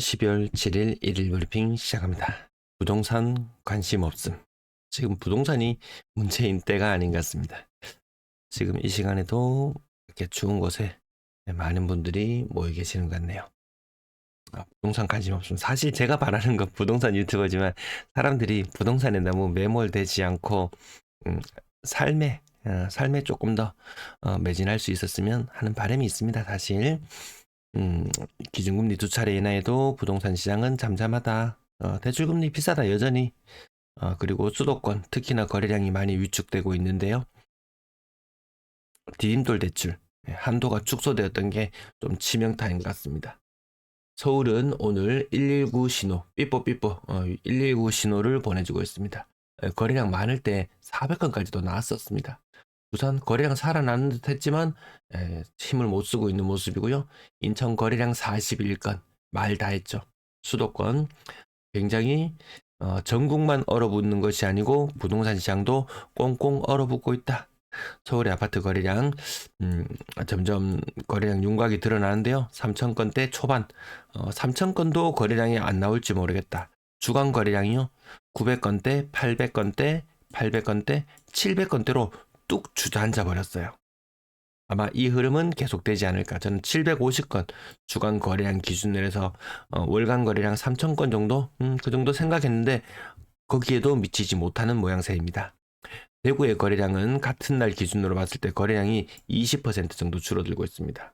12월 7일 일일 브리핑 시작합니다. 부동산 관심 없음. 지금 부동산이 문제인 때가 아닌 것 같습니다. 지금 이 시간에도 이렇게 추운 곳에 많은 분들이 모여 계시는 것 같네요. 부동산 관심 없음. 사실 제가 바라는 건 부동산 유튜버지만 사람들이 부동산에 너무 매몰되지 않고 음, 삶에 조금 더 매진할 수 있었으면 하는 바람이 있습니다. 사실. 기준금리 2차례 인하에도 부동산 시장은 잠잠하다. 대출금리 비싸다 여전히. 그리고 수도권 특히나 거래량이 많이 위축되고 있는데요. 디딤돌 대출 한도가 축소되었던 게 좀 치명타인 것 같습니다. 서울은 오늘 119 신호 삐뽀삐뽀 119 신호를 보내주고 있습니다. 거래량 많을 때 400건까지도 나왔었습니다. 부산 거래량 살아나는 듯 했지만 힘을 못 쓰고 있는 모습이고요. 인천 거래량 41건 말 다 했죠. 수도권 굉장히 전국만 얼어붙는 것이 아니고 부동산 시장도 꽁꽁 얼어붙고 있다. 서울의 아파트 거래량 점점 거래량 윤곽이 드러나는데요. 3,000건대 초반 3,000건도 거래량이 안 나올지 모르겠다. 주간 거래량이요. 900건대, 800건대, 800건대, 700건대로 뚝 주저앉아 버렸어요. 아마 이 흐름은 계속되지 않을까. 저는 750건 주간 거래량 기준으로 해서 월간 거래량 3,000건 정도? 그 정도 생각했는데 거기에도 미치지 못하는 모양새입니다. 대구의 거래량은 같은 날 기준으로 봤을 때 거래량이 20% 정도 줄어들고 있습니다.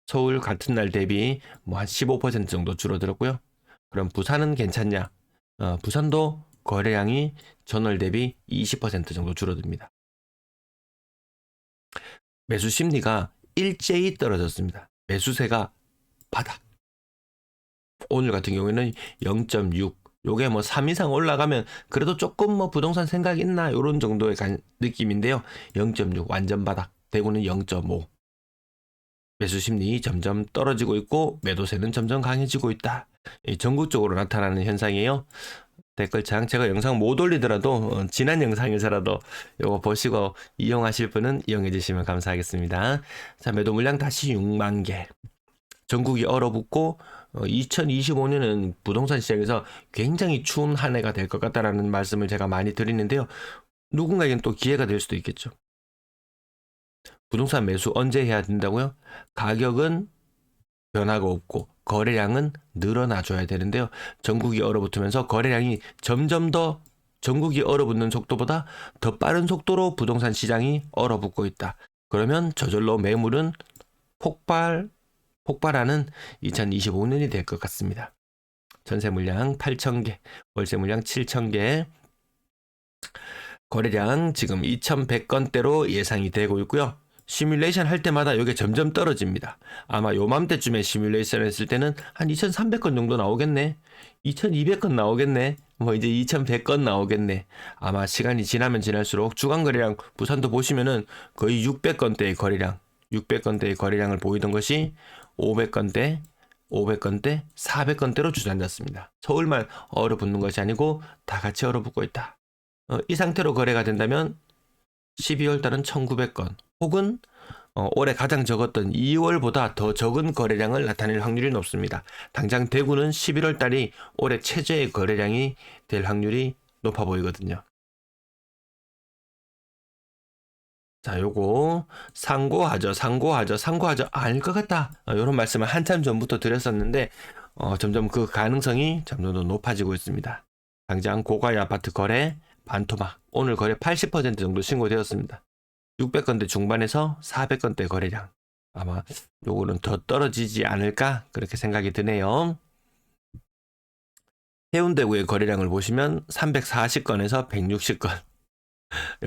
서울 같은 날 대비 뭐 한 15% 정도 줄어들었고요. 그럼 부산은 괜찮냐? 부산도 거래량이 전월 대비 20% 정도 줄어듭니다. 매수 심리가 일제히 떨어졌습니다. 매수세가 바닥. 오늘 같은 경우에는 0.6. 요게 뭐 3 이상 올라가면 그래도 조금 뭐 부동산 생각 있나 요런 정도의 느낌인데요. 0.6 완전 바닥. 대구는 0.5. 매수 심리 점점 떨어지고 있고 매도세는 점점 강해지고 있다. 전국적으로 나타나는 현상이에요. 댓글창 제가 영상 못 올리더라도 지난 영상에서라도 요거 보시고 이용하실 분은 이용해 주시면 감사하겠습니다. 자, 매도 물량 다시 6만 개. 전국이 얼어붙고 2025년은 부동산 시장에서 굉장히 추운 한 해가 될 것 같다라는 말씀을 제가 많이 드리는데요. 누군가에겐 또 기회가 될 수도 있겠죠. 부동산 매수 언제 해야 된다고요? 가격은 변화가 없고 거래량은 늘어나줘야 되는데요. 전국이 얼어붙으면서 거래량이 점점 더 전국이 얼어붙는 속도보다 더 빠른 속도로 부동산 시장이 얼어붙고 있다. 그러면 저절로 매물은 폭발하는 2025년이 될 것 같습니다. 전세 물량 8,000개, 월세 물량 7,000개, 거래량 지금 2,100건대로 예상이 되고 있고요. 시뮬레이션 할 때마다 이게 점점 떨어집니다. 아마 요맘때쯤에 시뮬레이션 했을 때는 한 2,300건 정도 나오겠네. 2,200건 나오겠네. 뭐 이제 2,100건 나오겠네. 아마 시간이 지나면 지날수록 주간 거래량 부산도 보시면은 거의 600건대의 거래량, 600건대의 거래량을 보이던 것이 500건대, 500건대, 400건대로 주저앉았습니다. 서울만 얼어붙는 것이 아니고 다 같이 얼어붙고 있다. 이 상태로 거래가 된다면 12월 달은 1,900건 혹은 올해 가장 적었던 2월보다 더 적은 거래량을 나타낼 확률이 높습니다. 당장 대구는 11월 달이 올해 최저의 거래량이 될 확률이 높아 보이거든요. 자, 요거 상고하죠. 아닐 것 같다. 이런 말씀을 한참 전부터 드렸었는데 점점 그 가능성이 점점 더 높아지고 있습니다. 당장 고가의 아파트 거래 반토막 오늘 거래 80% 정도 신고되었습니다. 600건대 중반에서 400건대 거래량 아마 요거는 더 떨어지지 않을까 그렇게 생각이 드네요. 해운대구의 거래량을 보시면 340건에서 160건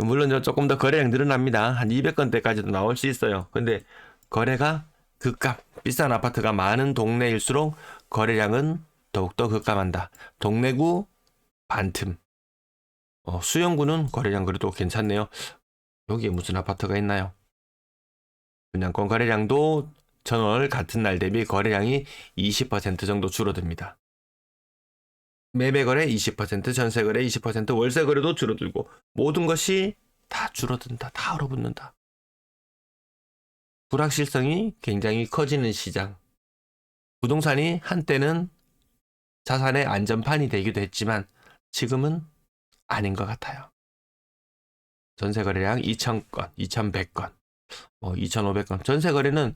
물론 조금 더 거래량 늘어납니다. 한 200건대까지도 나올 수 있어요. 근데 거래가 급감 비싼 아파트가 많은 동네일수록 거래량은 더욱더 급감한다. 동래구 반틈 수영구는 거래량 그래도 괜찮네요. 여기에 무슨 아파트가 있나요? 분양권 거래량도 전월 같은 날 대비 거래량이 20% 정도 줄어듭니다. 매매 거래 20%, 전세 거래 20%, 월세 거래도 줄어들고 모든 것이 다 줄어든다. 다 얼어붙는다. 불확실성이 굉장히 커지는 시장. 부동산이 한때는 자산의 안전판이 되기도 했지만 지금은 아닌 것 같아요. 전세 거래량 2,000건, 2,100건, 2,500건. 전세 거래는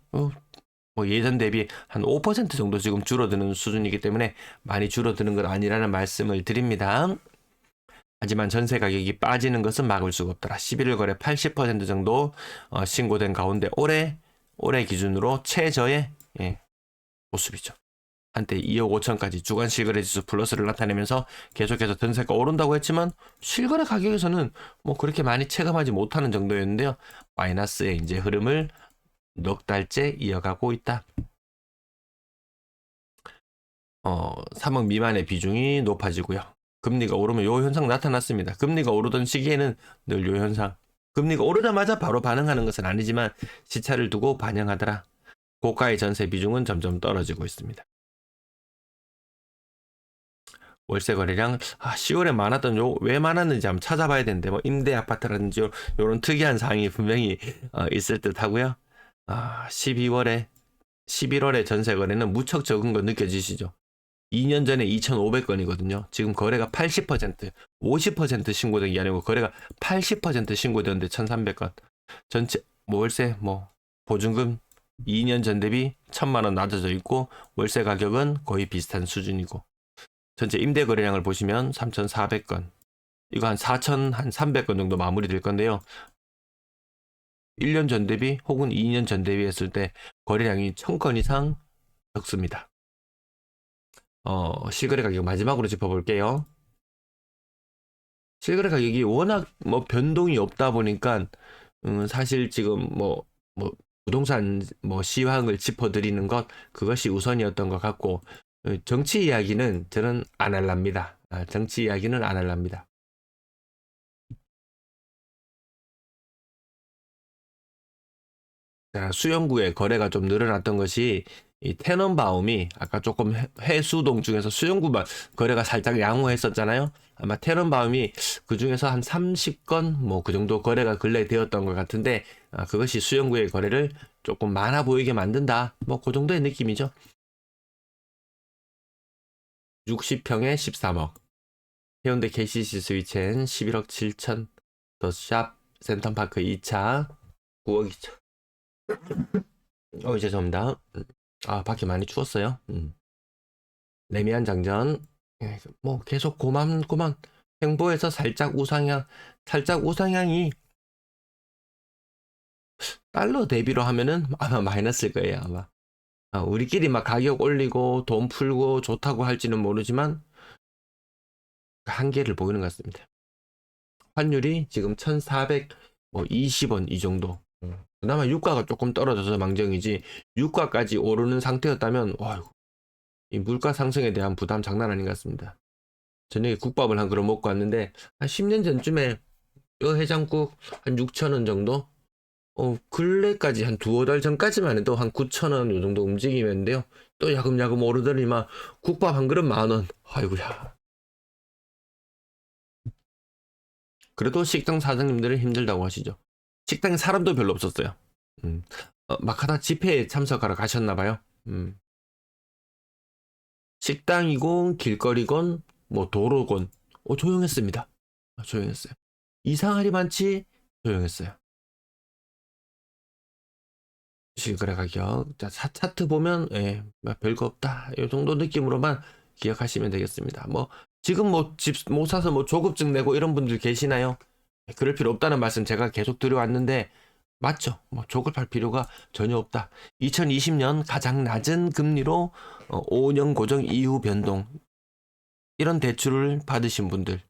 예전 대비 한 5% 정도 지금 줄어드는 수준이기 때문에 많이 줄어드는 건 아니라는 말씀을 드립니다. 하지만 전세 가격이 빠지는 것은 막을 수가 없더라. 11월 거래 80% 정도 신고된 가운데 올해 기준으로 최저의 모습이죠. 한때 2억 5천까지 주간 실거래 지수 플러스를 나타내면서 계속해서 전세가 오른다고 했지만 실거래 가격에서는 뭐 그렇게 많이 체감하지 못하는 정도였는데요. 마이너스의 이제 흐름을 넉 달째 이어가고 있다. 3억 미만의 비중이 높아지고요. 금리가 오르면 요 현상 나타났습니다. 금리가 오르던 시기에는 늘 요 현상. 금리가 오르자마자 바로 반응하는 것은 아니지만 시차를 두고 반영하더라. 고가의 전세 비중은 점점 떨어지고 있습니다. 월세 거래량 10월에 많았던 왜 많았는지 한번 찾아봐야 되는데 뭐 임대 아파트라든지 요런 특이한 사항이 분명히 있을 듯 하고요. 11월에 전세 거래는 무척 적은 거 느껴지시죠? 2년 전에 2,500건이거든요. 지금 거래가 80%, 50% 신고된 게 아니고 거래가 80% 신고되는데 1,300건. 전체 월세 보증금 2년 전 대비 1,000만 원 낮아져 있고 월세 가격은 거의 비슷한 수준이고 전체 임대 거래량을 보시면 3,400건. 이거 한 4,300건 정도 마무리될 건데요. 1년 전 대비 혹은 2년 전 대비 했을 때 거래량이 1,000건 이상 적습니다. 실거래 가격 마지막으로 짚어볼게요. 실거래 가격이 워낙 변동이 없다 보니까 사실 지금 부동산 시황을 짚어드리는 그것이 우선이었던 것 같고 정치 이야기는 저는 안 할랍니다. 정치 이야기는 안 할랍니다. 자, 수영구의 거래가 좀 늘어났던 것이 이 테넌바움이 아까 조금 해수동 중에서 수영구만 거래가 살짝 양호했었잖아요. 아마 테넌바움이 그 중에서 한 30건 그 정도 거래가 근래 되었던 것 같은데 그것이 수영구의 거래를 조금 많아 보이게 만든다. 그 정도의 느낌이죠. 60평에 13억. 해운대 KCC 스위첸 11억 7천. 더샵 센텀파크 2차 9억 2천. 죄송합니다. 밖에 많이 추웠어요. 레미안 장전. 계속 고만고만 행보에서 살짝 우상향이 달러 대비로 하면은 아마 마이너스일 거예요, 아마. 우리끼리 막 가격 올리고 돈 풀고 좋다고 할지는 모르지만 한계를 보이는 것 같습니다. 환율이 지금 1,420원 이 정도. 그나마 유가가 조금 떨어져서 망정이지 유가까지 오르는 상태였다면 이 물가 상승에 대한 부담 장난 아닌 것 같습니다. 저녁에 국밥을 한 그릇 먹고 왔는데 한 10년 전쯤에 뼈 해장국 한 6,000원 정도? 근래까지 한 두어 달 전까지만 해도 한 9,000원 요 정도 움직이면데요. 또 야금야금 오르더니 막 국밥 한 그릇 10,000원. 아이고야. 그래도 식당 사장님들은 힘들다고 하시죠. 식당에 사람도 별로 없었어요. 마카다 집회에 참석하러 가셨나봐요. 식당이건 길거리건 도로건 조용했습니다. 조용했어요. 이상하리만치 조용했어요. 실거래 가격 차트 보면 별거 없다 이 정도 느낌으로만 기억하시면 되겠습니다. 지금 집 못 사서 조급증 내고 이런 분들 계시나요? 그럴 필요 없다는 말씀 제가 계속 드려왔는데 맞죠? 조급할 필요가 전혀 없다. 2020년 가장 낮은 금리로 5년 고정 이후 변동 이런 대출을 받으신 분들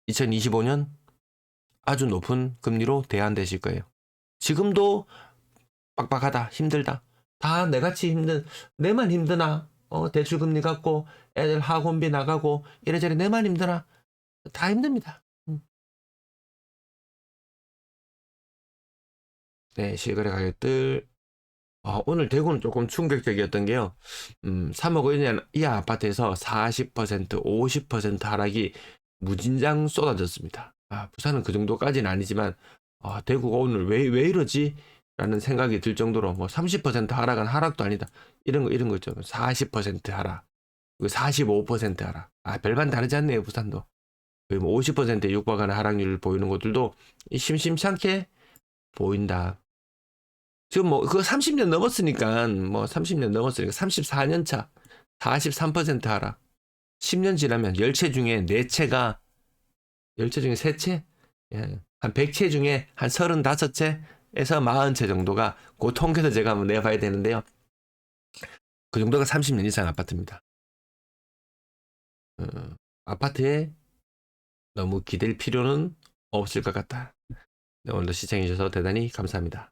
2025년 아주 높은 금리로 대안되실 거예요. 지금도 빡빡하다 힘들다 다 내같이 내만 힘드나 대출 금리 갚고 애들 학원비 나가고 이래저래 내만 힘드나 다 힘듭니다. 네, 실거래 가격들 오늘 대구는 조금 충격적이었던 게요. 3억 원 이하 아파트에서 40%, 50% 하락이 무진장 쏟아졌습니다. 부산은 그 정도까지는 아니지만 대구가 오늘 왜 이러지? 라는 생각이 들 정도로 30% 하락은 하락도 아니다. 이런 거 있죠. 40% 하락. 45% 하락. 아, 별반 다르지 않네요, 부산도. 거의 뭐 50%에 육박하는 하락률을 보이는 곳들도 심심찮게 보인다. 지금 뭐 그거 30년 넘었으니까 뭐 30년 넘었으니까 34년 차 43% 하락. 10년 지나면 10채 중에 4채가 10채 중에 3채? 예. 한 100채 중에 한 35채에서 40채 정도가 그 통계에서 제가 한번 내봐야 되는데요. 그 정도가 30년 이상 아파트입니다. 아파트에 너무 기댈 필요는 없을 것 같다. 네, 오늘도 시청해주셔서 대단히 감사합니다.